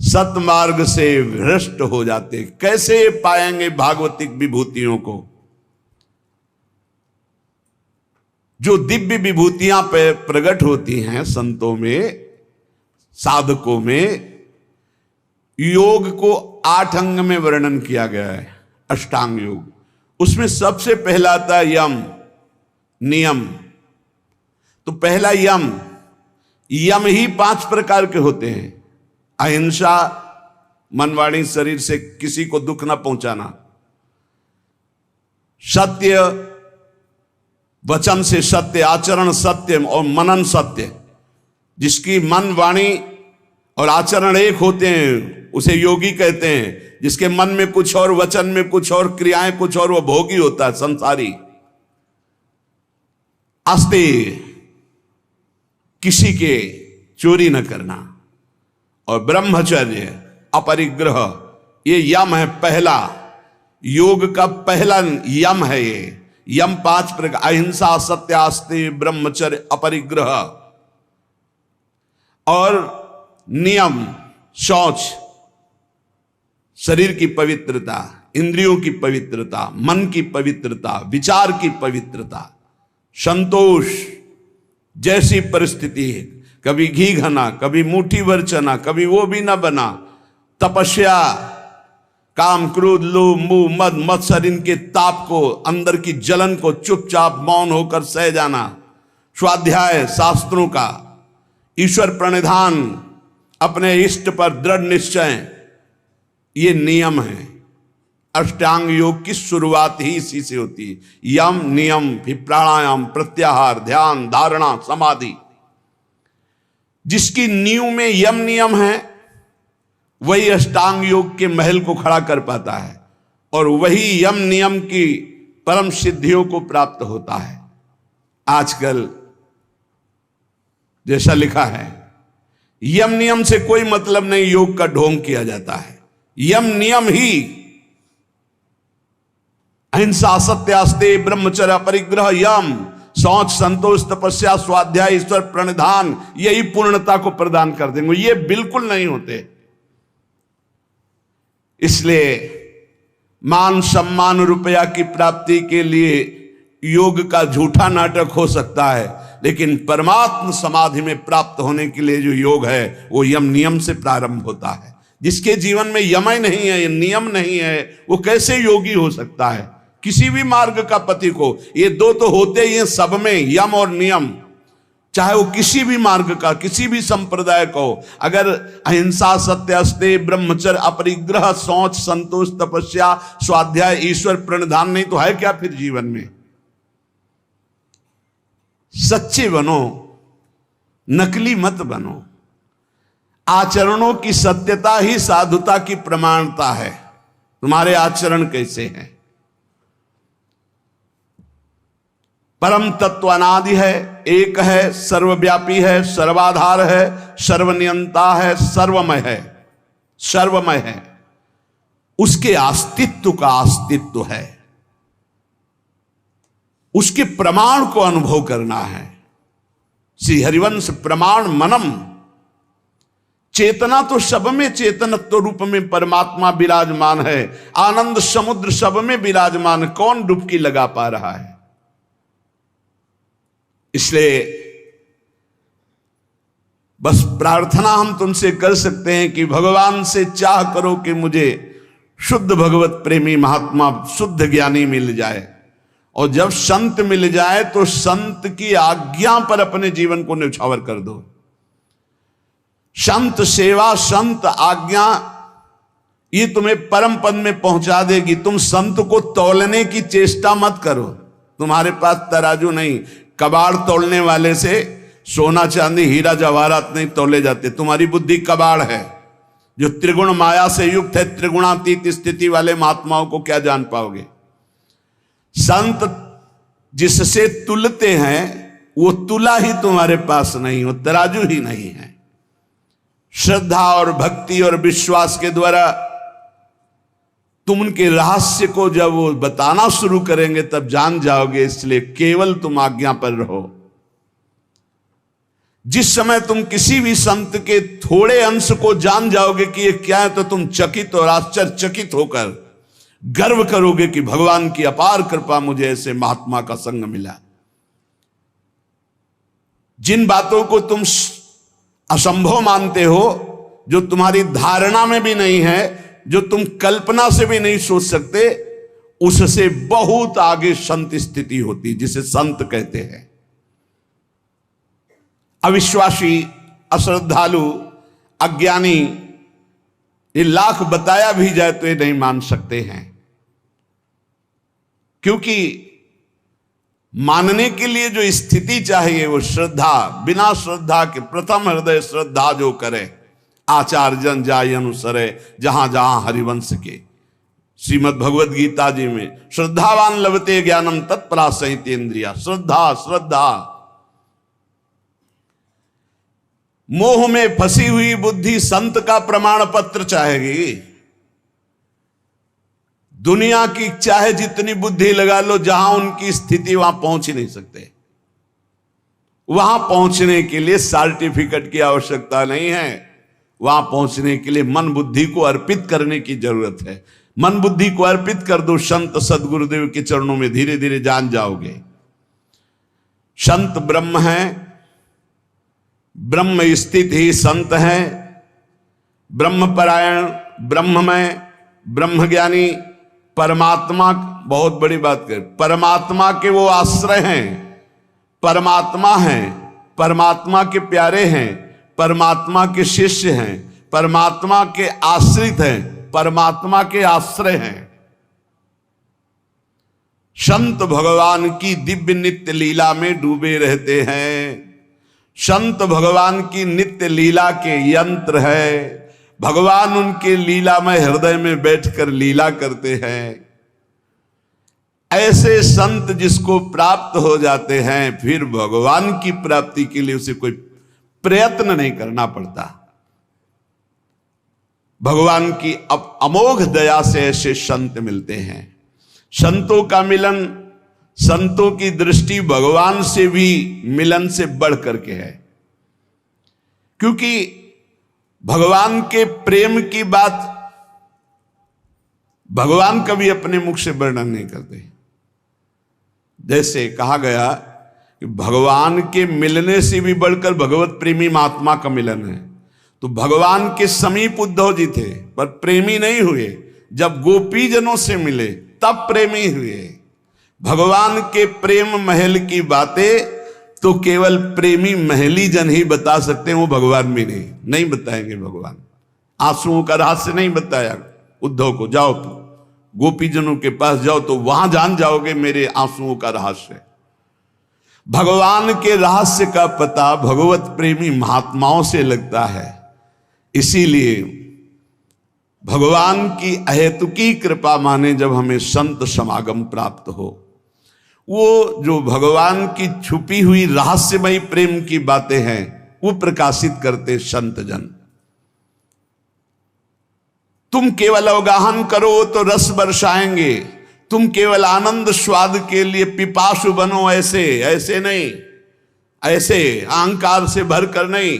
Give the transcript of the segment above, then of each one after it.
सतमार्ग से भ्रष्ट हो जाते। कैसे पाएंगे भागवतिक विभूतियों को? जो दिव्य विभूतियां प्रकट होती हैं संतों में, साधकों में, योग को 8 अंग में वर्णन किया गया है, अष्टांग योग। उसमें सबसे पहला आता है यम, नियम। तो पहला यम, यम ही 5 प्रकार के होते हैं। अहिंसा, मन वाणी शरीर से किसी को दुख ना पहुंचाना। सत्य, वचन से सत्य, आचरण सत्य और मनन सत्य। जिसकी मन वाणी और आचरण एक होते हैं उसे योगी कहते हैं। जिसके मन में कुछ और, वचन में कुछ और, क्रियाएं कुछ और, वो भोगी होता है, संसारी। आस्ते, किसी के चोरी न करना। और ब्रह्मचर्य, अपरिग्रह, ये यम है पहला, योग का पहला यम है ये। यम 5 प्रकार, अहिंसा, सत्य, आस्ते, ब्रह्मचर्य, अपरिग्रह। और नियम, शौच, शरीर की पवित्रता, इंद्रियों की पवित्रता, मन की पवित्रता, विचार की पवित्रता, संतोष, जैसी परिस्थिति है, कभी घी घना, कभी मुट्ठी भर चना, कभी वो भी ना बना। तपस्या, काम, क्रोध, लोभ, मोह, मद, मत्सर, इनके ताप को, अंदर की जलन को चुपचाप मौन होकर सह जाना। स्वाध्याय शास्त्रों का, ईश्वर प्रणिधान, अपने इष्ट पर दृढ़ निश्चय, ये नियम है। अष्टांग योग की शुरुआत ही इसी से होती है। यम, नियम, फिर प्राणायाम, प्रत्याहार, ध्यान, धारणा, समाधि। जिसकी नींव में यम नियम है वही अष्टांग योग के महल को खड़ा कर पाता है और वही यम नियम की परम सिद्धियों को प्राप्त होता है। आजकल जैसा लिखा है, यम नियम से कोई मतलब नहीं, योग का ढोंग किया जाता है। यम नियम ही अहिंसा, सत्य, आस्ते, ब्रह्मचर्य, अपरिग्रह, यम, शौच, संतोष, तपस्या, स्वाध्याय, ईश्वर प्रणिधान, यही पूर्णता को प्रदान कर देंगे। ये बिल्कुल नहीं होते। इसलिए मान सम्मान रुपया की प्राप्ति के लिए योग का झूठा नाटक हो सकता है, लेकिन परमात्म समाधि में प्राप्त होने के लिए जो योग है वो यम नियम से प्रारंभ होता है। जिसके जीवन में यम ही नहीं है, नियम नहीं है, वो कैसे योगी हो सकता है? किसी भी मार्ग का पति को ये दो तो होते ही हैं सब में, यम और नियम। चाहे वो किसी भी मार्ग का, किसी भी संप्रदाय का हो, अगर अहिंसा, सत्य, आस्ते, ब्रह्मचर्य, अपरिग्रह, शौच, संतोष, तपस्या, स्वाध्याय, ईश्वर प्रणिधान नहीं तो है क्या फिर जीवन में? सच्चे बनो, नकली मत बनो। आचरणों की सत्यता ही साधुता की प्रमाणता है। तुम्हारे आचरण कैसे हैं? परम तत्व अनादि है, एक है, सर्वव्यापी है, सर्वाधार है, सर्वनियंता है, सर्वमय है, सर्वमय है। उसके अस्तित्व का अस्तित्व है, उसके प्रमाण को अनुभव करना है। श्री हरिवंश प्रमाण मनम। चेतना तो सब में, चेतनत्व रूप में परमात्मा विराजमान है। आनंद समुद्र सब में विराजमान, कौन डुबकी लगा पा रहा है? इसलिए बस प्रार्थना हम तुमसे कर सकते हैं कि भगवान से चाह करो कि मुझे शुद्ध भगवत प्रेमी महात्मा, शुद्ध ज्ञानी मिल जाए। और जब संत मिल जाए तो संत की आज्ञा पर अपने जीवन को न्यौछावर कर दो। संत सेवा, संत आज्ञा, ये तुम्हें परम पद में पहुंचा देगी। तुम संत को तौलने की चेष्टा मत करो। तुम्हारे पास तराजू नहीं, कबाड़ तोलने वाले से सोना चांदी हीरा जवाहरात नहीं तोले जाते। तुम्हारी बुद्धि कबाड़ है जो त्रिगुण माया से युक्त है। त्रिगुणातीत स्थिति वाले महात्माओं को क्या जान पाओगे? संत जिससे तुलते हैं वो तुला ही तुम्हारे पास नहीं, वो तराजू ही नहीं है। श्रद्धा और भक्ति और विश्वास के द्वारा तुम उनके रहस्य को जब वो बताना शुरू करेंगे तब जान जाओगे। इसलिए केवल तुम आज्ञा पर रहो। जिस समय तुम किसी भी संत के थोड़े अंश को जान जाओगे कि ये क्या है, तो तुम चकित और आश्चर्यचकित होकर गर्व करोगे कि भगवान की अपार कृपा, मुझे ऐसे महात्मा का संग मिला। जिन बातों को तुम असंभव मानते हो, जो तुम्हारी धारणा में भी नहीं है, जो तुम कल्पना से भी नहीं सोच सकते, उससे बहुत आगे संत स्थिति होती, जिसे संत कहते हैं। अविश्वासी, अश्रद्धालु, अज्ञानी, ये लाख बताया भी जाए तो ये नहीं मान सकते हैं, क्योंकि मानने के लिए जो स्थिति चाहिए वो श्रद्धा। बिना श्रद्धा के प्रथम हृदय श्रद्धा जो करे, आचार्य जन जाय अनुसरे, जहां जहां हरिवंश के। श्रीमद् भगवद गीता जी में श्रद्धावान लभते ज्ञानम तत्परासहित इंद्रिया। श्रद्धा, श्रद्धा। मोह में फंसी हुई बुद्धि संत का प्रमाण पत्र चाहेगी। दुनिया की चाहे जितनी बुद्धि लगा लो, जहां उनकी स्थिति वहां पहुंच ही नहीं सकते। वहां पहुंचने के लिए सर्टिफिकेट की आवश्यकता नहीं है, वहां पहुंचने के लिए मन बुद्धि को अर्पित करने की जरूरत है। मन बुद्धि को अर्पित कर दो संत सदगुरुदेव के चरणों में, धीरे धीरे जान जाओगे। संत ब्रह्म है, ब्रह्म स्थित ही संत है। ब्रह्मपरायण, ब्रह्ममय, ब्रह्मज्ञानी, परमात्मा, बहुत बड़ी बात कर, परमात्मा के वो आश्रय हैं, परमात्मा हैं, परमात्मा के प्यारे हैं, परमात्मा के शिष्य हैं, परमात्मा के आश्रित हैं, परमात्मा के आश्रय हैं। संत भगवान की दिव्य नित्य लीला में डूबे रहते हैं। संत भगवान की नित्य लीला के यंत्र है। भगवान उनके लीला में हृदय में बैठकर लीला करते हैं। ऐसे संत जिसको प्राप्त हो जाते हैं, फिर भगवान की प्राप्ति के लिए उसे कोई प्रयत्न नहीं करना पड़ता। भगवान की अमोघ दया से ऐसे संत मिलते हैं। संतों का मिलन, संतों की दृष्टि भगवान से भी मिलन से बढ़ करके है, क्योंकि भगवान के प्रेम की बात भगवान कभी अपने मुख से वर्णन नहीं करते। जैसे कहा गया कि भगवान के मिलने से भी बढ़कर भगवत प्रेमी महात्मा का मिलन है। तो भगवान के समीप उद्धव जी थे, पर प्रेमी नहीं हुए। जब गोपी जनों से मिले तब प्रेमी हुए। भगवान के प्रेम महल की बातें तो केवल प्रेमी महली जन ही बता सकते हैं, वो भगवान भी नहीं बताएंगे। भगवान आंसुओं का रहस्य नहीं बताया उद्धव को। जाओ गोपी जनों के पास जाओ तो वहां जान जाओगे मेरे आंसुओं का रहस्य। भगवान के रहस्य का पता भगवत प्रेमी महात्माओं से लगता है। इसीलिए भगवान की अहेतुकी कृपा माने जब हमें संत समागम प्राप्त हो, वो जो भगवान की छुपी हुई रहस्यमयी प्रेम की बातें हैं वो प्रकाशित करते संत जन। तुम केवल अवगाहन करो तो रस बरसाएंगे, तुम केवल आनंद स्वाद के लिए पिपासु बनो, ऐसे नहीं, ऐसे अहंकार से भरकर नहीं,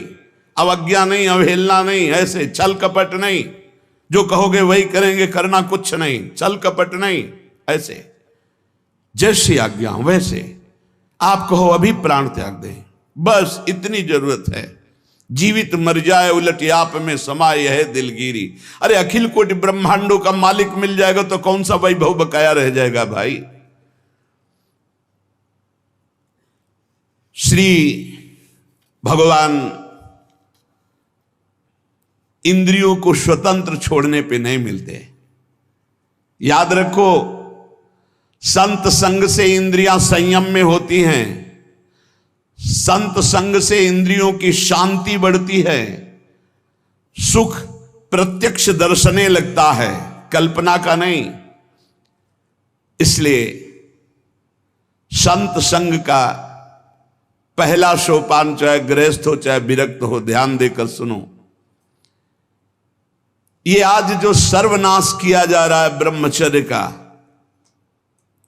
अवज्ञा नहीं, अवहेलना नहीं, ऐसे छल कपट नहीं, जो कहोगे वही करेंगे, करना कुछ नहीं, छल कपट नहीं, ऐसे जैसी आज्ञा वैसे। आप कहो अभी प्राण त्याग दें, बस इतनी जरूरत है। जीवित मर जाए उलट आप में समाये है दिलगिरी। अरे अखिल कोटि ब्रह्मांडों का मालिक मिल जाएगा तो कौन सा वैभव बकाया रह जाएगा भाई। श्री भगवान इंद्रियों को स्वतंत्र छोड़ने पे नहीं मिलते। याद रखो, संत संग से इंद्रियां संयम में होती हैं। संत संग से इंद्रियों की शांति बढ़ती है। सुख प्रत्यक्ष दर्शने लगता है, कल्पना का नहीं। इसलिए संत संग का पहला सोपान, चाहे गृहस्थ हो चाहे विरक्त हो, ध्यान देकर सुनो। ये आज जो सर्वनाश किया जा रहा है ब्रह्मचर्य का,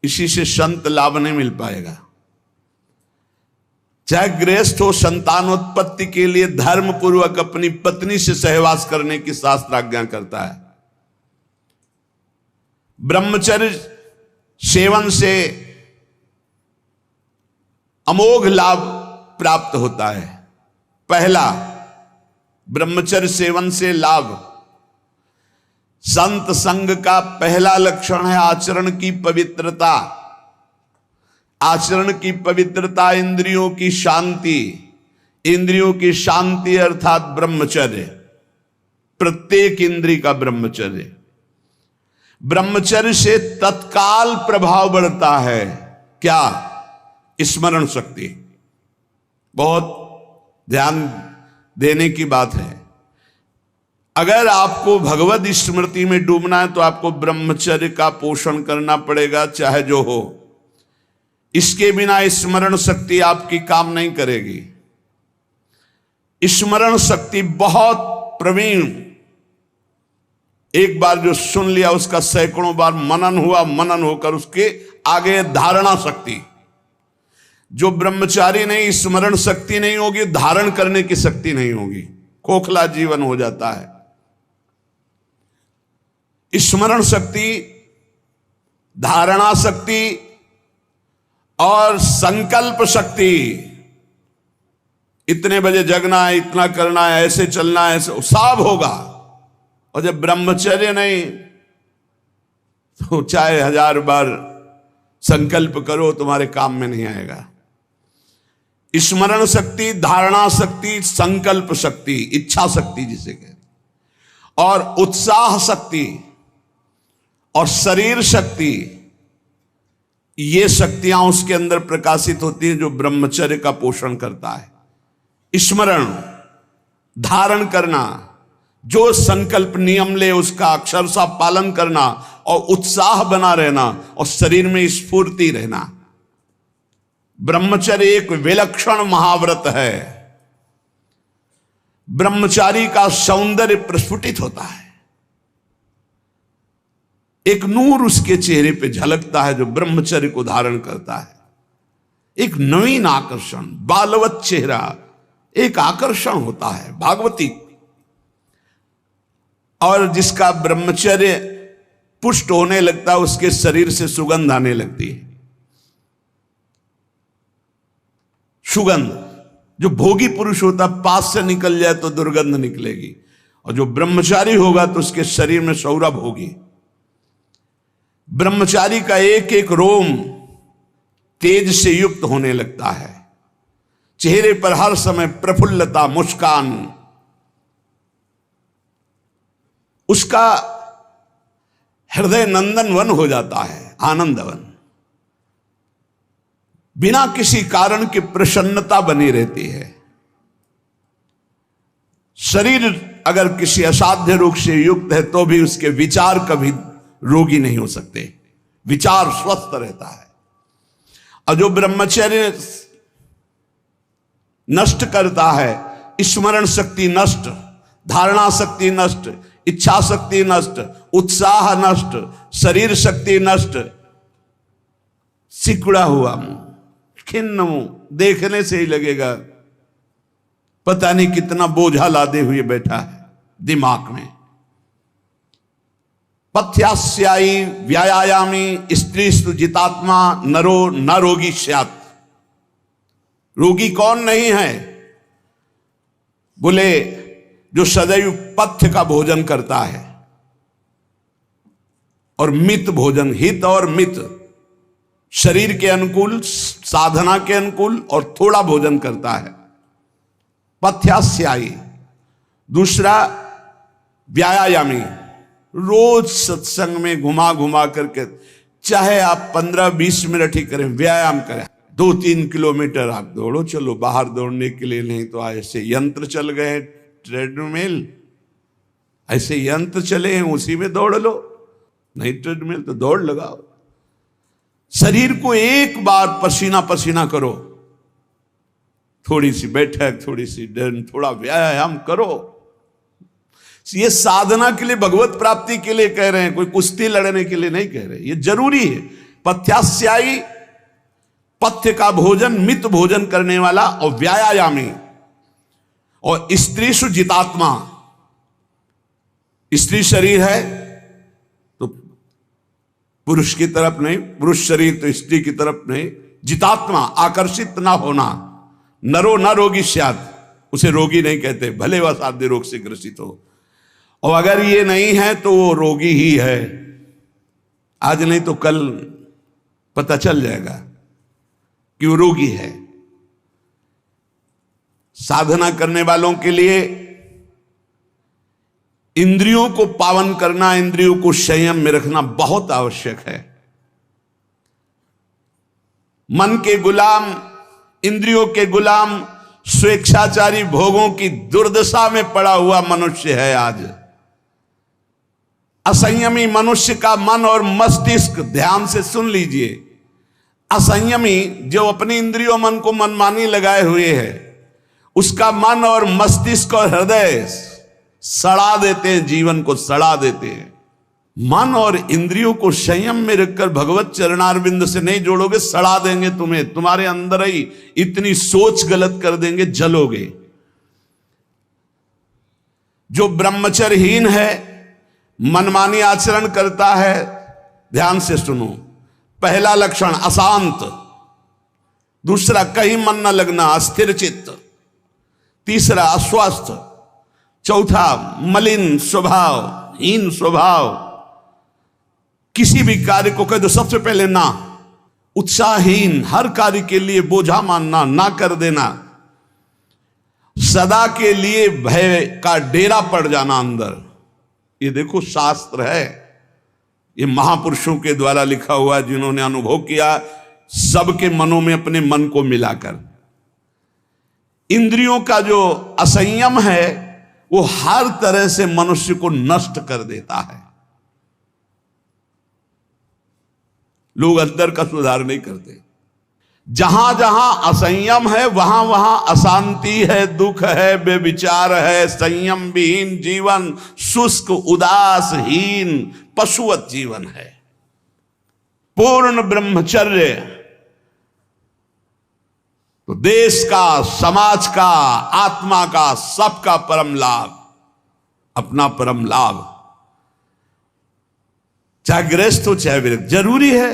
इसी से संत लाभ नहीं मिल पाएगा। चाहे गृहस्थ हो, संतानोत्पत्ति के लिए धर्म पूर्वक अपनी पत्नी से सहवास करने की शास्त्र आज्ञा करता है। ब्रह्मचर्य सेवन से अमोघ लाभ प्राप्त होता है। पहला, ब्रह्मचर्य सेवन से लाभ, संत संग का पहला लक्षण है आचरण की पवित्रता। आचरण की पवित्रता, इंद्रियों की शांति। इंद्रियों की शांति अर्थात ब्रह्मचर्य, प्रत्येक इंद्रिय का ब्रह्मचर्य। ब्रह्मचर्य से तत्काल प्रभाव बढ़ता है। क्या? स्मरण शक्ति। बहुत ध्यान देने की बात है। अगर आपको भगवत स्मृति में डूबना है तो आपको ब्रह्मचर्य का पोषण करना पड़ेगा, चाहे जो हो। इसके बिना स्मरण शक्ति आपकी काम नहीं करेगी। स्मरण शक्ति बहुत प्रवीण, एक बार जो सुन लिया उसका सैकड़ों बार मनन हुआ, मनन होकर उसके आगे धारणा शक्ति। जो ब्रह्मचारी नहीं, स्मरण शक्ति नहीं होगी, धारण करने की शक्ति नहीं होगी, खोखला जीवन हो जाता है। स्मरण शक्ति, धारणा शक्ति और संकल्प शक्ति। इतने बजे जगना है, इतना करना है, ऐसे चलना है, ऐसे सब होगा। और जब ब्रह्मचर्य नहीं तो चाहे 1000 बार संकल्प करो, तुम्हारे काम में नहीं आएगा। स्मरण शक्ति, धारणा शक्ति, संकल्प शक्ति, इच्छा शक्ति जिसे कहते, और उत्साह शक्ति और शरीर शक्ति, ये शक्तियां उसके अंदर प्रकाशित होती हैं जो ब्रह्मचर्य का पोषण करता है। स्मरण, धारण करना, जो संकल्प नियम ले उसका अक्षरशः पालन करना, और उत्साह बना रहना, और शरीर में स्फूर्ति रहना। ब्रह्मचर्य एक विलक्षण महाव्रत है। ब्रह्मचारी का सौंदर्य प्रस्फुटित होता है। एक नूर उसके चेहरे पे झलकता है जो ब्रह्मचर्य को धारण करता है। एक नवीन आकर्षण, बालवत चेहरा, एक आकर्षण होता है भागवती। और जिसका ब्रह्मचर्य पुष्ट होने लगता है उसके शरीर से सुगंध आने लगती है। सुगंध, जो भोगी पुरुष होता पास से निकल जाए तो दुर्गंध निकलेगी, और जो ब्रह्मचारी होगा तो उसके शरीर में सौरभ होगी। ब्रह्मचारी का एक एक रोम तेज से युक्त होने लगता है। चेहरे पर हर समय प्रफुल्लता, मुस्कान, उसका हृदय नंदन वन हो जाता है, आनंदवन। बिना किसी कारण की प्रसन्नता बनी रहती है। शरीर अगर किसी असाध्य रोग से युक्त है तो भी उसके विचार कभी रोगी नहीं हो सकते, विचार स्वस्थ रहता है। और जो ब्रह्मचर्य नष्ट करता है, स्मरण शक्ति नष्ट, धारणा शक्ति नष्ट, इच्छा शक्ति नष्ट, उत्साह नष्ट, शरीर शक्ति नष्ट, सिकुड़ा हुआ मुंह, खिन्न मुंह, देखने से ही लगेगा पता नहीं कितना बोझा लादे हुए बैठा है दिमाग में। पथ्यास्यायी व्यायामी स्त्रीस्तु जितात्मा नरो न रोगी स्यात्। रोगी कौन नहीं है? बोले जो सदैव पथ्य का भोजन करता है और मित भोजन, हित और मित, शरीर के अनुकूल, साधना के अनुकूल और थोड़ा भोजन करता है, पथ्यास्यायी। दूसरा व्यायामी, रोज सत्संग में घुमा घुमा करके, चाहे आप 15-20 मिनट ही करें, व्यायाम करें। 2-3 किलोमीटर आप दौड़ो, चलो बाहर दौड़ने के लिए, नहीं तो ऐसे यंत्र चल गए, ट्रेडमिल, ऐसे यंत्र चले हैं उसी में दौड़ लो, नहीं ट्रेडमिल तो दौड़ लगाओ। शरीर को एक बार पसीना पसीना करो, थोड़ी सी बैठक, थोड़ी सी डर, थोड़ा व्यायाम करो। ये साधना के लिए, भगवत प्राप्ति के लिए कह रहे हैं, कोई कुश्ती लड़ने के लिए नहीं कह रहे, ये जरूरी है। पथ्यास्यायी पथ्य का भोजन, मित भोजन करने वाला और व्यायामी। और स्त्रीषु जितात्मा, स्त्री शरीर है तो पुरुष की तरफ नहीं, पुरुष शरीर तो स्त्री की तरफ नहीं। जितात्मा, आकर्षित ना होना। नरो न रोगी स्यात्, उसे रोगी नहीं कहते, भले वह साध्य रोग से ग्रसित हो। और अगर ये नहीं है तो वो रोगी ही है। आज नहीं तो कल पता चल जाएगा कि वो रोगी है। साधना करने वालों के लिए इंद्रियों को पावन करना, इंद्रियों को संयम में रखना बहुत आवश्यक है। मन के गुलाम, इंद्रियों के गुलाम, स्वेच्छाचारी भोगों की दुर्दशा में पड़ा हुआ मनुष्य है आज। असंयमी मनुष्य का मन और मस्तिष्क, ध्यान से सुन लीजिए, असंयमी जो अपनी इंद्रियों मन को मनमानी लगाए हुए है, उसका मन और मस्तिष्क और हृदय सड़ा देते हैं, जीवन को सड़ा देते हैं। मन और इंद्रियों को संयम में रखकर भगवत चरणारविंद से नहीं जोड़ोगे, सड़ा देंगे तुम्हें। तुम्हारे अंदर ही इतनी सोच गलत कर देंगे, जलोगे। जो ब्रह्मचर्यहीन है, मनमानी आचरण करता है, ध्यान से सुनो। पहला लक्षण अशांत, दूसरा कहीं मन न लगना, अस्थिर चित्त, तीसरा अस्वस्थ, चौथा मलिन स्वभाव, हीन स्वभाव। किसी भी कार्य को कह दो सबसे पहले ना, उत्साहहीन, हर कार्य के लिए बोझा मानना, ना कर देना, सदा के लिए भय का डेरा पड़ जाना अंदर। ये देखो शास्त्र है, ये महापुरुषों के द्वारा लिखा हुआ, जिन्होंने अनुभव किया सबके मनों में अपने मन को मिलाकर। इंद्रियों का जो असंयम है वो हर तरह से मनुष्य को नष्ट कर देता है। लोग अंदर का सुधार नहीं करते। जहां जहां असंयम है वहां वहां अशांति है, दुख है, बेविचार है, संयम विहीन जीवन, शुष्क उदासहीन पशुवत जीवन है। पूर्ण ब्रह्मचर्य तो देश का, समाज का, आत्मा का, सबका परम लाभ, अपना परम लाभ। चाहे गृहस्थ हो चाहे विरक्त, जरूरी है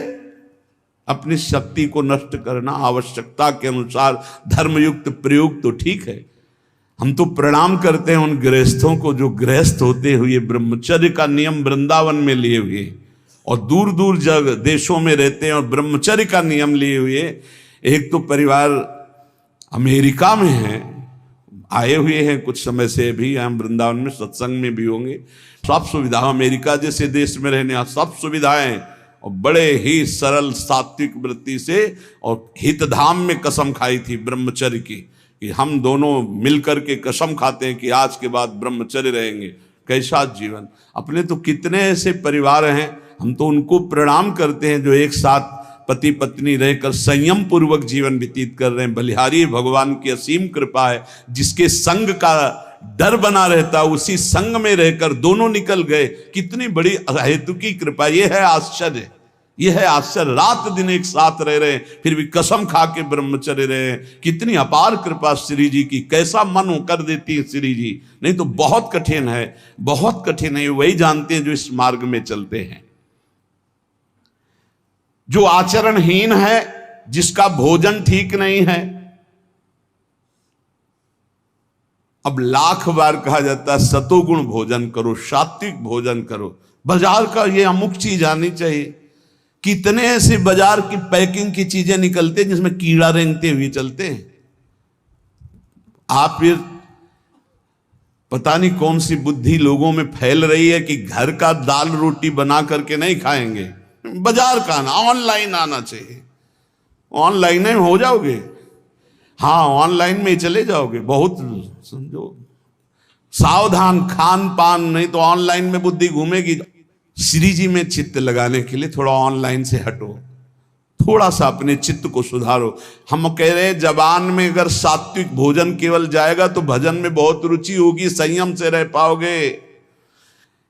अपनी शक्ति को नष्ट करना, आवश्यकता के अनुसार धर्मयुक्त प्रयोग तो ठीक है। हम तो प्रणाम करते हैं उन गृहस्थों को जो गृहस्थ होते हुए ब्रह्मचर्य का नियम वृंदावन में लिए हुए और दूर दूर जगह देशों में रहते हैं और ब्रह्मचर्य का नियम लिए हुए। एक तो परिवार अमेरिका में है, आए हुए हैं कुछ समय से, भी हम वृंदावन में सत्संग में भी होंगे। सब सुविधा, अमेरिका जैसे देश में रहने सब सुविधाएं, और बड़े ही सरल सात्विक वृत्ति से, और हितधाम में कसम खाई थी ब्रह्मचर्य की कि हम दोनों मिलकर के कसम खाते हैं कि आज के बाद ब्रह्मचर्य रहेंगे। कैसा जीवन! अपने तो कितने ऐसे परिवार हैं, हम तो उनको प्रणाम करते हैं जो एक साथ पति पत्नी रहकर संयम पूर्वक जीवन व्यतीत कर रहे हैं। बलिहारी भगवान की असीम कृपा है, जिसके संग का डर बना रहता उसी संग में रहकर दोनों निकल गए। कितनी बड़ी अहेतुकी कृपा! ये है आश्चर्य, ये है आश्चर्य। रात दिन एक साथ रह रहे हैं, फिर भी कसम खा के ब्रह्मचर्य रहे हैं। कितनी अपार कृपा श्री जी की! कैसा मन कर देती है श्री जी, नहीं तो बहुत कठिन है, बहुत कठिन है। वही जानते हैं जो इस मार्ग में चलते हैं। जो आचरणहीन है, जिसका भोजन ठीक नहीं है, अब लाख बार कहा जाता है सतोगुण भोजन करो, सात्विक भोजन करो। बाजार का ये अमुक चीज आनी चाहिए। कितने ऐसे बाजार की पैकिंग की चीजें निकलते हैं जिसमें कीड़ा रेंगते हुए चलते हैं। आप फिर पता नहीं कौन सी बुद्धि लोगों में फैल रही है कि घर का दाल रोटी बना करके नहीं खाएंगे, बाजार का आना, ऑनलाइन आना चाहिए। ऑनलाइन में हो जाओगे, हाँ ऑनलाइन में ही चले जाओगे। बहुत समझो सावधान, खान पान, नहीं तो ऑनलाइन में बुद्धि घूमेगी। श्री जी में चित्त लगाने के लिए थोड़ा ऑनलाइन से हटो, थोड़ा सा अपने चित्त को सुधारो। हम कह रहे हैं जबान में अगर सात्विक भोजन केवल जाएगा तो भजन में बहुत रुचि होगी, संयम से रह पाओगे।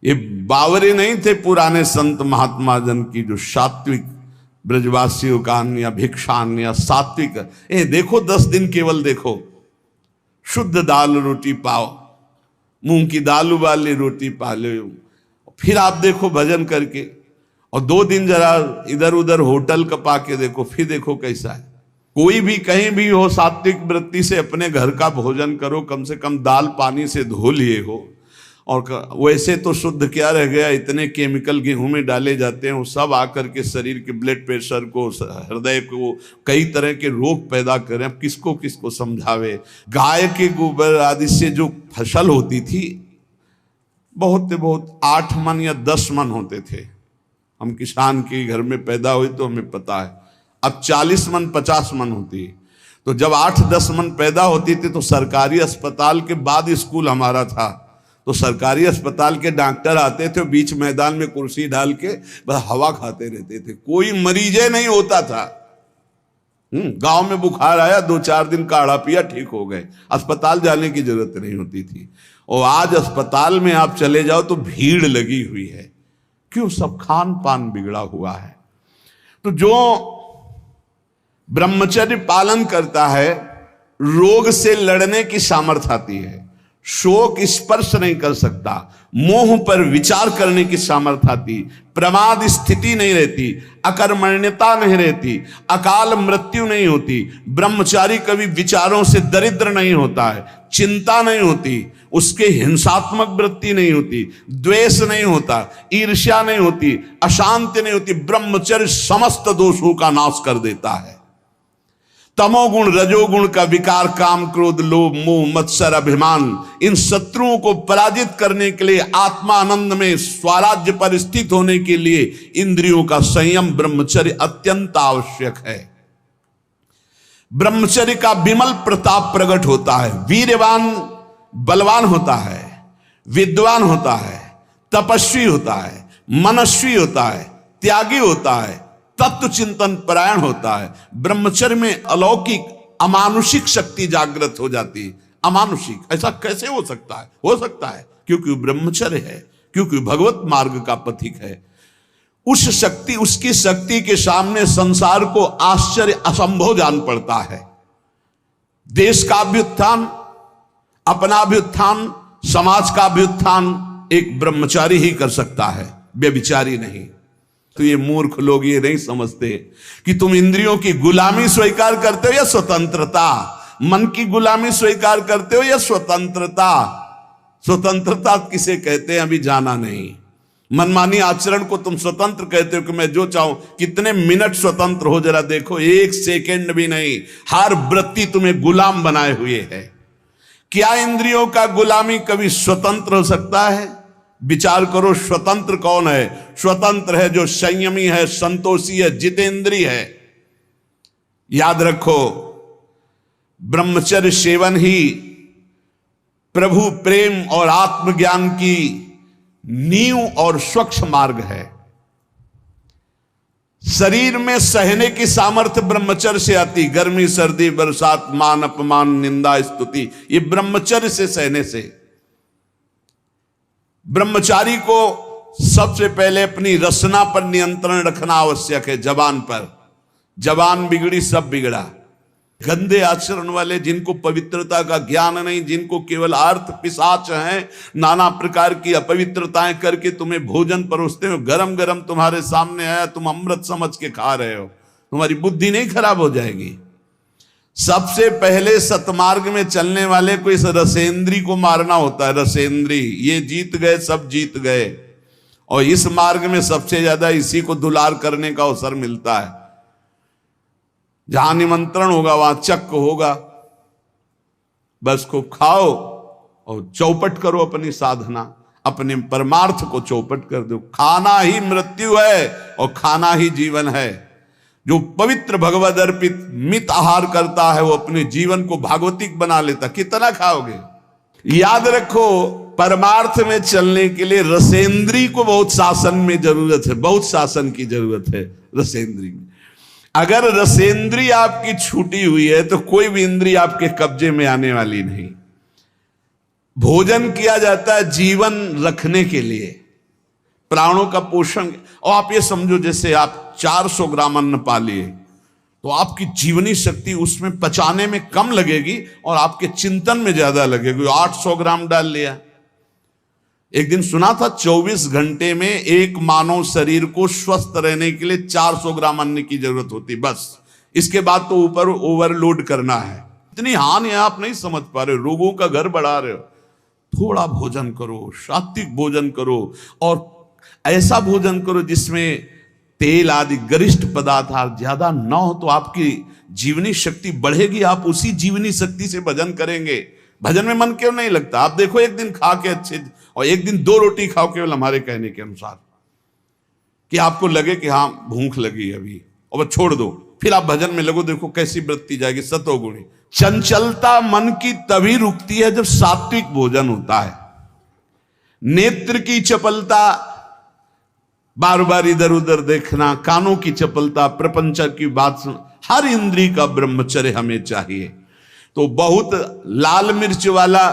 ये बावरे नहीं थे पुराने संत महात्मा जन की जो सात्विक ब्रजवासियों का अन्न या भिक्षान्न या सात्विक, देखो 10 दिन केवल देखो, शुद्ध दाल रोटी पाओ, मूंग की दाल वाली रोटी पा लो, फिर आप देखो भजन करके, और 2 दिन जरा इधर उधर होटल का पाके देखो, फिर देखो कैसा है। कोई भी कहीं भी हो, सात्विक वृत्ति से अपने घर का भोजन करो, कम से कम दाल पानी से धो लिए हो। और वैसे तो शुद्ध क्या रह गया, इतने केमिकल गेहूं में डाले जाते हैं, वो सब आकर के शरीर के ब्लड प्रेशर को, हृदय को, कई तरह के रोग पैदा करें। अब किसको किसको समझावे। गाय के गोबर आदि से जो फसल होती थी, बहुत 8 मन या 10 मन होते थे। हम किसान के घर में पैदा हुए तो हमें पता है। अब 40 मन 50 मन होती है। तो जब 8-10 मन पैदा होती थी तो सरकारी अस्पताल के बाद स्कूल हमारा था, तो सरकारी अस्पताल के डॉक्टर आते थे, बीच मैदान में कुर्सी डाल के बस हवा खाते रहते थे, कोई मरीजे नहीं होता था। गांव में बुखार आया, 2-4 दिन काढ़ा पिया, ठीक हो गए, अस्पताल जाने की जरूरत नहीं होती थी। और आज अस्पताल में आप चले जाओ तो भीड़ लगी हुई है। क्यों? सब खान पान बिगड़ा हुआ है। तो जो ब्रह्मचर्य पालन करता है, रोग से लड़ने की सामर्थ्य आती है, शोक स्पर्श नहीं कर सकता, मोह पर विचार करने की सामर्थ्य आती, प्रमाद स्थिति नहीं रहती, अकर्मण्यता नहीं रहती, अकाल मृत्यु नहीं होती, ब्रह्मचारी कभी विचारों से दरिद्र नहीं होता है, चिंता नहीं होती, उसके हिंसात्मक वृत्ति नहीं होती, द्वेष नहीं होता, ईर्ष्या नहीं होती, अशांति नहीं होती। ब्रह्मचर्य समस्त दोषों का नाश कर देता है। तमोगुण रजोगुण का विकार, काम क्रोध लोभ मोह मत्सर अभिमान, इन शत्रुओं को पराजित करने के लिए, आत्मा आनंद में स्वराज्य पर स्थित होने के लिए इंद्रियों का संयम ब्रह्मचर्य अत्यंत आवश्यक है। ब्रह्मचर्य का विमल प्रताप प्रकट होता है। वीरवान बलवान होता है, विद्वान होता है, तपस्वी होता है, मनस्वी होता है, त्यागी होता है, तत्व चिंतन परायण होता है। ब्रह्मचर्य में अलौकिक अमानुषिक शक्ति जागृत हो जाती है। अमानुषिक ऐसा कैसे हो सकता है? हो सकता है क्योंकि ब्रह्मचर्य है, क्योंकि भगवत मार्ग का पथिक है। उस शक्ति, उसकी शक्ति के सामने संसार को आश्चर्य असंभव जान पड़ता है। देश का अभ्युत्थान, अपना अभ्युत्थान, समाज का अभ्युत्थान एक ब्रह्मचारी ही कर सकता है, व्यभिचारी नहीं। तो ये मूर्ख लोग ये नहीं समझते कि तुम इंद्रियों की गुलामी स्वीकार करते हो या स्वतंत्रता, मन की गुलामी स्वीकार करते हो या स्वतंत्रता। स्वतंत्रता किसे कहते हैं अभी जाना नहीं। मनमानी आचरण को तुम स्वतंत्र कहते हो कि मैं जो चाहूं, कितने मिनट स्वतंत्र हो जरा देखो, 1 सेकेंड भी नहीं। हर वृत्ति तुम्हें गुलाम बनाए हुए है। क्या इंद्रियों का गुलामी कभी स्वतंत्र हो सकता है? विचार करो, स्वतंत्र कौन है? स्वतंत्र है जो संयमी है, संतोषी है, जितेंद्री है। याद रखो, ब्रह्मचर्य सेवन ही प्रभु प्रेम और आत्मज्ञान की नींव और स्वच्छ मार्ग है। शरीर में सहने की सामर्थ्य ब्रह्मचर्य से आती। गर्मी सर्दी बरसात मान अपमान निंदा स्तुति, ये ब्रह्मचर्य से सहने से। ब्रह्मचारी को सबसे पहले अपनी रसना पर नियंत्रण रखना आवश्यक है। जबान पर, जबान बिगड़ी सब बिगड़ा। गंदे आचरण वाले, जिनको पवित्रता का ज्ञान नहीं, जिनको केवल अर्थ पिशाच हैं, नाना प्रकार की अपवित्रताएं करके तुम्हें भोजन परोसते हो, गरम गरम तुम्हारे सामने आया, तुम अमृत समझ के खा रहे हो, तुम्हारी बुद्धि नहीं खराब हो जाएगी? सबसे पहले सतमार्ग में चलने वाले को इस रसेंद्री को मारना होता है। रसेंद्री, ये जीत गए, सब जीत गए। और इस मार्ग में सबसे ज्यादा इसी को दुलार करने का अवसर मिलता है। जहां निमंत्रण होगा वहां चक्क होगा, बस खूब खाओ और चौपट करो अपनी साधना, अपने परमार्थ को चौपट कर दो। खाना ही मृत्यु है और खाना ही जीवन है। जो पवित्र भगवद अर्पित मित आहार करता है वो अपने जीवन को भागवतिक बना लेता। कितना खाओगे? याद रखो, परमार्थ में चलने के लिए रसेंद्री को बहुत शासन में जरूरत है, बहुत शासन की जरूरत है रसेंद्री में। अगर रसेंद्री आपकी छूटी हुई है तो कोई भी इंद्री आपके कब्जे में आने वाली नहीं। भोजन किया जाता है जीवन रखने के लिए, प्राणों का पोषण। और आप ये समझो जैसे आप 400 ग्राम अन्न पा लिए तो आपकी जीवनी शक्ति उसमें पचाने में कम लगेगी और आपके चिंतन में ज्यादा लगेगी। 800 ग्राम डाल लिया। एक दिन सुना था 24 घंटे में एक मानव शरीर को स्वस्थ रहने के लिए 400 ग्राम अन्न की जरूरत होती, बस। इसके बाद तो ऊपर ओवरलोड करना है। इतनी हानि है, आप नहीं समझ पा रहे, रोगों का घर बढ़ा रहे हो। थोड़ा भोजन करो, सात्विक भोजन करो, और ऐसा भोजन करो जिसमें तेल आदि गरिष्ठ पदार्थ ज्यादा न हो, तो आपकी जीवनी शक्ति बढ़ेगी। आप उसी जीवनी शक्ति से भजन करेंगे। भजन में मन क्यों नहीं लगता? आप देखो, एक दिन खा के अच्छे और एक दिन 2 रोटी खाओ केवल हमारे कहने के अनुसार, कि आपको लगे कि हाँ भूख लगी अभी, और बस छोड़ दो, फिर आप भजन में लगो, देखो कैसी वृत्ति जाएगी, सतोगुणी। चंचलता मन की तभी रुकती है जब सात्विक भोजन होता है। नेत्र की चपलता, बार बार इधर उधर देखना, कानों की चपलता, प्रपंच की बात सुन, हर इंद्री का ब्रह्मचर्य हमें चाहिए। तो बहुत लाल मिर्च वाला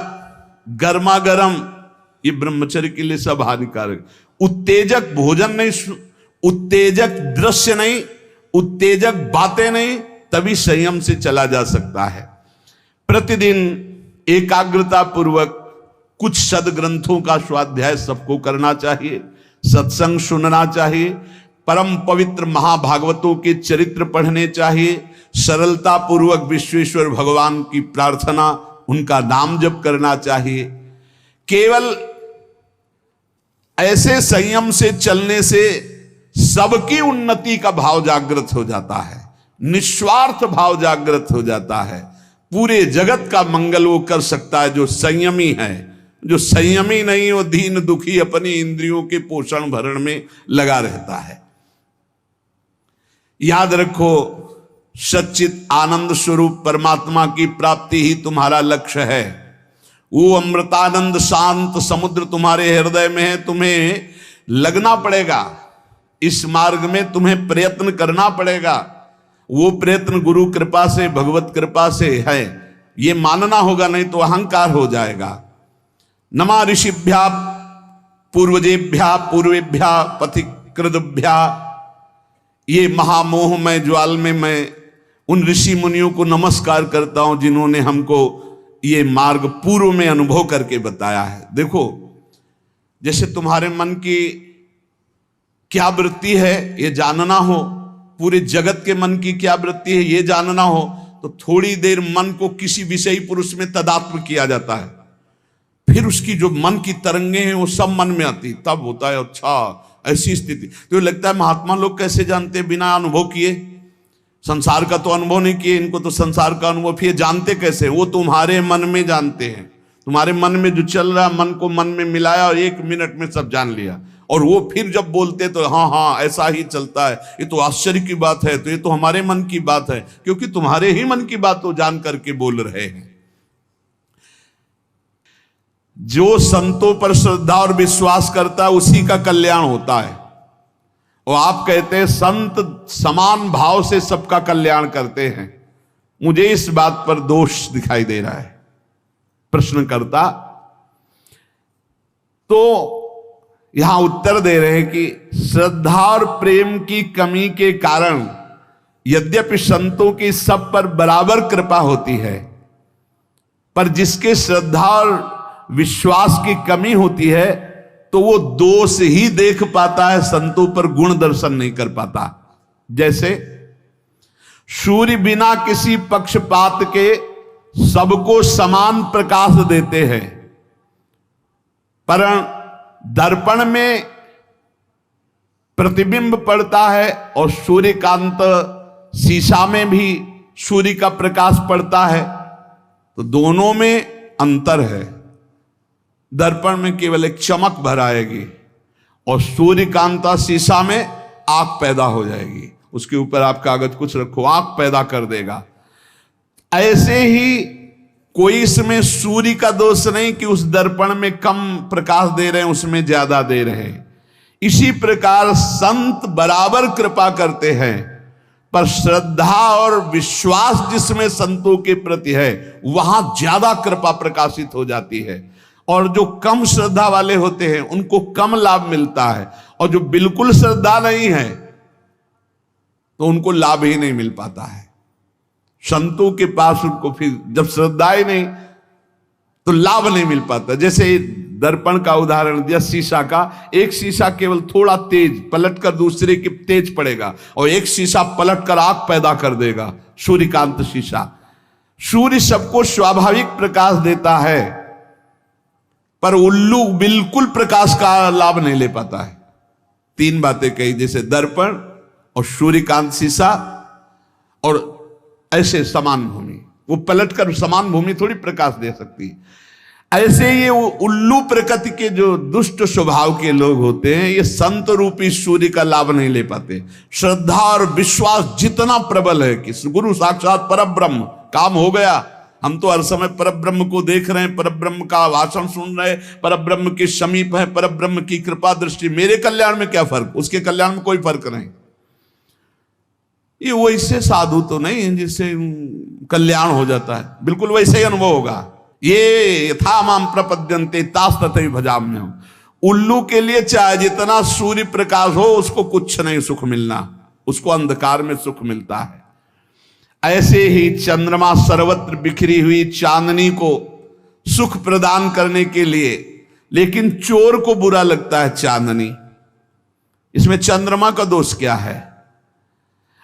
गर्मा गर्म, ये ब्रह्मचर्य के लिए सब हानिकारक। उत्तेजक भोजन नहीं, उत्तेजक दृश्य नहीं, उत्तेजक बातें नहीं, तभी संयम से चला जा सकता है। प्रतिदिन एकाग्रता पूर्वक कुछ सदग्रंथों का स्वाध्याय सबको करना चाहिए, सत्संग सुनना चाहिए, परम पवित्र महाभागवतों के चरित्र पढ़ने चाहिए, सरलता पूर्वक विश्वेश्वर भगवान की प्रार्थना, उनका नाम जप करना चाहिए। केवल ऐसे संयम से चलने से सबकी उन्नति का भाव जागृत हो जाता है, निस्वार्थ भाव जागृत हो जाता है। पूरे जगत का मंगल वो कर सकता है जो संयमी है। जो संयमी नहीं, वो दीन दुखी अपनी इंद्रियों के पोषण भरण में लगा रहता है। याद रखो, सच्चित आनंद स्वरूप परमात्मा की प्राप्ति ही तुम्हारा लक्ष्य है। वो अमृतानंद शांत समुद्र तुम्हारे हृदय में है। तुम्हें लगना पड़ेगा इस मार्ग में, तुम्हें प्रयत्न करना पड़ेगा। वो प्रयत्न गुरु कृपा से, भगवत कृपा से है, ये मानना होगा, नहीं तो अहंकार हो जाएगा। नमा ऋषिभ्या पूर्वजेभ्या पूर्वेभ्या पथिकृतभ्या, ये महामोह में ज्वाल में मैं उन ऋषि मुनियों को नमस्कार करता हूं जिन्होंने हमको ये मार्ग पूर्व में अनुभव करके बताया है। देखो, जैसे तुम्हारे मन की क्या वृत्ति है ये जानना हो, पूरे जगत के मन की क्या वृत्ति है ये जानना हो, तो थोड़ी देर मन को किसी विषयी पुरुष में तदात्म किया जाता है, फिर उसकी जो मन की तरंगे हैं वो सब मन में आती, तब होता है अच्छा ऐसी स्थिति। तो लगता है महात्मा लोग कैसे जानते बिना अनुभव किए? संसार का तो अनुभव नहीं किए, इनको तो संसार का अनुभव, फिर जानते कैसे? वो तुम्हारे मन में जानते हैं। तुम्हारे मन में जो चल रहा, मन को मन में मिलाया और 1 मिनट में सब जान लिया। और वो फिर जब बोलते तो हाँ हाँ ऐसा ही चलता है, ये तो आश्चर्य की बात है, तो ये तो हमारे मन की बात है, क्योंकि तुम्हारे ही मन की बात वो जान करके बोल रहे हैं। जो संतों पर श्रद्धा और विश्वास करता है उसी का कल्याण होता है। और आप कहते हैं संत समान भाव से सबका कल्याण करते हैं। मुझे इस बात पर दोष दिखाई दे रहा है। प्रश्नकर्ता तो यहां उत्तर दे रहे हैं कि श्रद्धा और प्रेम की कमी के कारण यद्यपि संतों की सब पर बराबर कृपा होती है, पर जिसके श्रद्धा और विश्वास की कमी होती है तो वो दोष ही देख पाता है, संतों पर गुण दर्शन नहीं कर पाता। जैसे सूर्य बिना किसी पक्षपात के सबको समान प्रकाश देते हैं, पर दर्पण में प्रतिबिंब पड़ता है और सूर्यकांत शीशा में भी सूर्य का प्रकाश पड़ता है, तो दोनों में अंतर है। दर्पण में केवल एक चमक भर आएगी और सूर्यकांता शीशा में आग पैदा हो जाएगी। उसके ऊपर आप कागज कुछ रखो, आग पैदा कर देगा। ऐसे ही कोई इसमें सूर्य का दोष नहीं कि उस दर्पण में कम प्रकाश दे रहे हैं, उसमें ज्यादा दे रहे हैं। इसी प्रकार संत बराबर कृपा करते हैं, पर श्रद्धा और विश्वास जिसमें संतों के प्रति है वहां ज्यादा कृपा प्रकाशित हो जाती है। और जो कम श्रद्धा वाले होते हैं उनको कम लाभ मिलता है, और जो बिल्कुल श्रद्धा नहीं है तो उनको लाभ ही नहीं मिल पाता है। संतों के पास उनको फिर जब श्रद्धा ही नहीं तो लाभ नहीं मिल पाता। जैसे दर्पण का उदाहरण दिया, शीशा का, एक शीशा केवल थोड़ा तेज पलटकर दूसरे के तेज पड़ेगा, और एक शीशा पलटकर आग पैदा कर देगा, सूर्यकांत शीशा। सूर्य सबको स्वाभाविक प्रकाश देता है, पर उल्लू बिल्कुल प्रकाश का लाभ नहीं ले पाता है। तीन बातें कही, जैसे दर्पण और सूर्यकांत शीशा और ऐसे समान भूमि, वो पलटकर समान भूमि थोड़ी प्रकाश दे सकती है। ऐसे ये उल्लू प्रकृति के जो दुष्ट स्वभाव के लोग होते हैं, ये संत रूपी सूर्य का लाभ नहीं ले पाते। श्रद्धा और विश्वास जितना प्रबल है कि गुरु साक्षात परब्रह्म, काम हो गया, हम तो हर समय परब्रह्म को देख रहे हैं, परब्रह्म का भाषण सुन रहे हैं, परब्रह्म के समीप है, परब्रह्म की कृपा दृष्टि, मेरे कल्याण में क्या फर्क, उसके कल्याण में कोई फर्क नहीं। ये वैसे साधु तो नहीं है जिससे कल्याण हो जाता है, बिल्कुल वैसे ही अनुभव होगा। ये यथा माम प्रपद्यन्ते तास तथैव भजाम्यहम्। उल्लू के लिए चाहे जितना सूर्य प्रकाश हो उसको कुछ नहीं सुख मिलना, उसको अंधकार में सुख मिलता है। ऐसे ही चंद्रमा सर्वत्र बिखरी हुई चांदनी को सुख प्रदान करने के लिए, लेकिन चोर को बुरा लगता है चांदनी, इसमें चंद्रमा का दोष क्या है?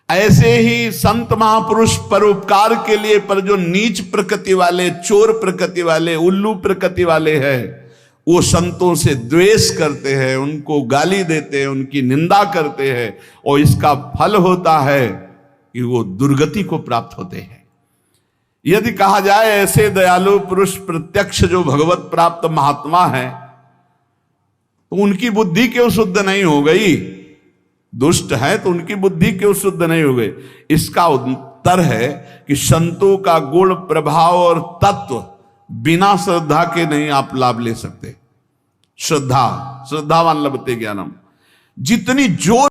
ऐसे ही संत महापुरुष परोपकार के लिए, पर जो नीच प्रकृति वाले, चोर प्रकृति वाले, उल्लू प्रकृति वाले हैं, वो संतों से द्वेष करते हैं, उनको गाली देते हैं, उनकी निंदा करते हैं, और इसका फल होता है कि वो दुर्गति को प्राप्त होते हैं। यदि कहा जाए ऐसे दयालु पुरुष प्रत्यक्ष जो भगवत प्राप्त महात्मा है, तो उनकी बुद्धि क्यों शुद्ध नहीं हो गई? दुष्ट है तो उनकी बुद्धि क्यों शुद्ध नहीं हो गई? इसका उत्तर है कि संतों का गुण, प्रभाव और तत्व बिना श्रद्धा के नहीं आप लाभ ले सकते। श्रद्धावान लभते ज्ञानम, जितनी जोर